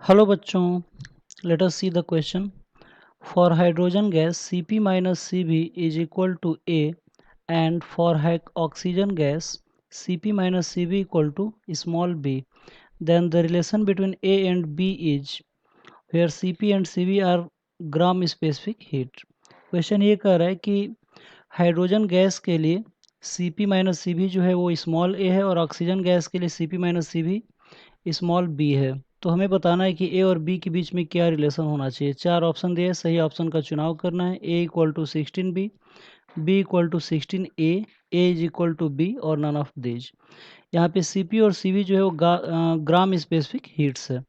Hello बच्चों, let us see the question. For hydrogen gas Cp minus Cv is equal to A and for oxygen gas Cp minus Cv equal to small b. Then the relation between A and B is where Cp and Cv are gram specific heat. Question ये कह रहा है कि hydrogen gas के लिए Cp minus Cv जो है वो स्मॉल a है और ऑक्सीजन गैस के लिए Cp minus Cv small b है. तो हमें बताना है कि ए और बी के बीच में क्या रिलेशन होना चाहिए. चार ऑप्शन दिए, सही ऑप्शन का चुनाव करना है. A equal to 16 B equal to 16 A is equal to B और नन ऑफ दीज. यहाँ पे सी पी और सी वी जो है वो ग्राम स्पेसिफिक हीट्स है.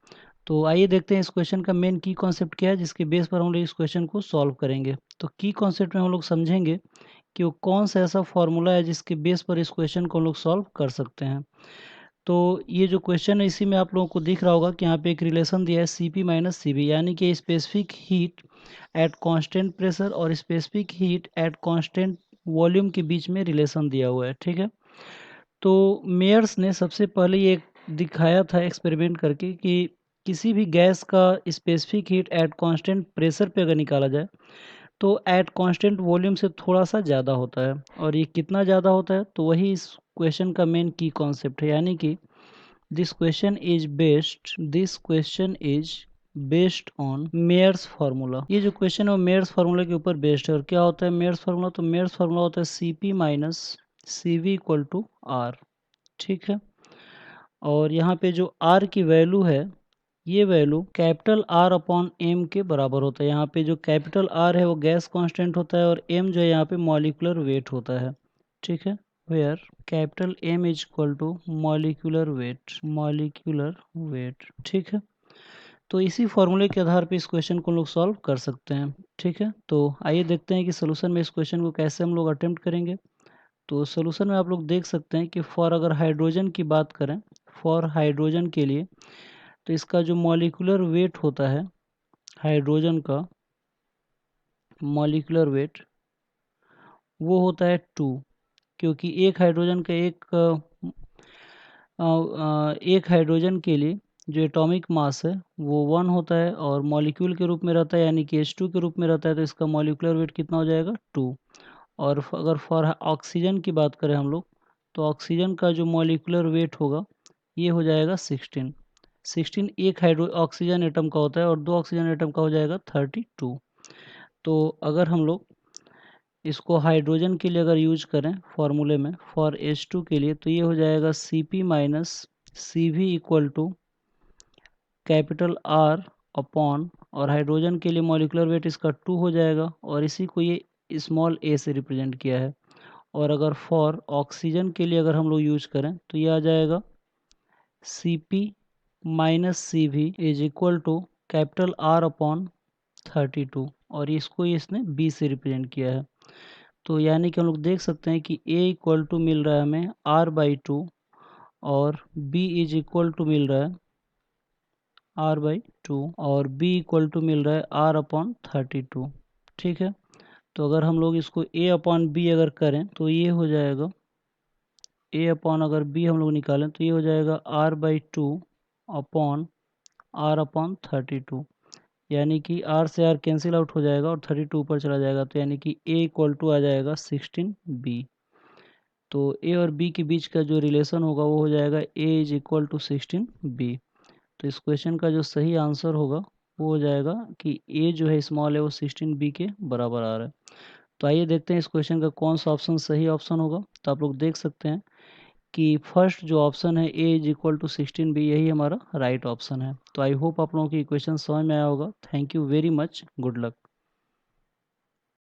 तो आइए देखते हैं इस क्वेश्चन का मेन की कॉन्सेप्ट क्या है जिसके बेस पर हम लोग इस क्वेश्चन को सॉल्व करेंगे. तो की कॉन्सेप्ट में हम लोग समझेंगे कि वो कौन सा ऐसा फॉर्मूला है जिसके बेस पर इस क्वेश्चन को हम लोग सॉल्व कर सकते हैं. तो ये जो क्वेश्चन है इसी में आप लोगों को दिख रहा होगा कि यहाँ पे एक रिलेशन दिया है Cp माइनस सी बी, यानी कि specific heat at constant pressure और specific heat at constant volume के बीच में रिलेशन दिया हुआ है. ठीक है. तो मेयर्स ने सबसे पहले ये दिखाया था एक्सपेरिमेंट करके कि किसी भी गैस का specific heat at constant pressure पे अगर निकाला जाए तो एट कांस्टेंट वॉल्यूम से थोड़ा सा ज़्यादा होता है. और ये कितना ज़्यादा होता है तो वही इस क्वेश्चन का मेन की कॉन्सेप्ट है. यानी कि this question is based on Mayer's formula. ये जो क्वेश्चन है वो मेयर्स फार्मूला के ऊपर बेस्ड है. और क्या होता है मेयर्स फार्मूला? तो मेयर्स फार्मूला होता है Cp minus C V equal to R. ठीक है. और यहाँ पे जो आर की वैल्यू है ये value capital R upon M के बराबर होता है. यहाँ पे जो कैपिटल आर है वो गैस कांस्टेंट होता है और एम जो है यहाँ पे मॉलिक्यूलर वेट होता है. ठीक है. Where capital M is equal to molecular weight. ठीक है. तो इसी फॉर्मूले के आधार पे इस क्वेश्चन को लोग सॉल्व कर सकते हैं. ठीक है. तो आइए देखते हैं कि सोल्यूशन में इस क्वेश्चन को कैसे हम लोग अटेम्प्ट करेंगे. तो सोल्यूशन में आप लोग देख सकते हैं कि फॉर अगर हाइड्रोजन की बात करें, फॉर हाइड्रोजन के लिए तो इसका जो मॉलिक्यूलर वेट होता है हाइड्रोजन का मॉलिक्यूलर वेट वो होता है 2. क्योंकि एक हाइड्रोजन के लिए जो एटॉमिक मास है वो 1 होता है और मॉलिक्यूल के रूप में रहता है, यानी कि H2 के रूप में रहता है. तो इसका मॉलिक्यूलर वेट कितना हो जाएगा? 2. और अगर फॉर ऑक्सीजन की बात करें हम लोग तो ऑक्सीजन का जो मॉलिक्यूलर वेट होगा ये हो जाएगा 16. एक हाइड्रो ऑक्सीजन एटम का होता है और 2 ऑक्सीजन एटम का हो जाएगा 32. तो अगर हम लोग इसको हाइड्रोजन के लिए अगर यूज करें फॉर्मूले में फॉर H2 के लिए तो ये हो जाएगा Cp minus C V equal to capital R upon, और हाइड्रोजन के लिए मॉलिक्यूलर वेट इसका 2 हो जाएगा और इसी को ये स्मॉल a से रिप्रेजेंट किया है. और अगर फॉर ऑक्सीजन के लिए अगर हम लोग यूज करें तो ये आ जाएगा Cp minus C V is equal to capital R upon 32 और इसको इसने b से रिप्रेजेंट किया है. तो यानी कि हम लोग देख सकते हैं कि a इक्वल टू मिल रहा है हमें r/2 और b इज इक्वल टू मिल रहा है r/2 और b इक्वल टू मिल रहा है r अपॉन 32. ठीक है. तो अगर हम लोग इसको a अपॉन बी अगर करें तो ये हो जाएगा a अपॉन, अगर b हम लोग निकालें तो ये हो जाएगा r/2 अपॉन r अपॉन 32. यानी कि r से r कैंसिल आउट हो जाएगा और 32 ऊपर चला जाएगा. तो यानी कि a इक्वल टू आ जाएगा 16b. तो a और b के बीच का जो रिलेशन होगा वो हो जाएगा a is equal to 16b. तो इस क्वेश्चन का जो सही आंसर होगा वो हो जाएगा कि a जो है स्मॉल है वो 16b के बराबर आ रहा है. तो आइए देखते हैं इस क्वेश्चन का कौन सा ऑप्शन सही ऑप्शन होगा. तो आप लोग देख सकते हैं कि फर्स्ट जो ऑप्शन है a is equal to 16b यही हमारा राइट ऑप्शन है. तो आई होप आप लोगों की क्वेश्चन समझ में आया होगा. Thank you very much. Good luck.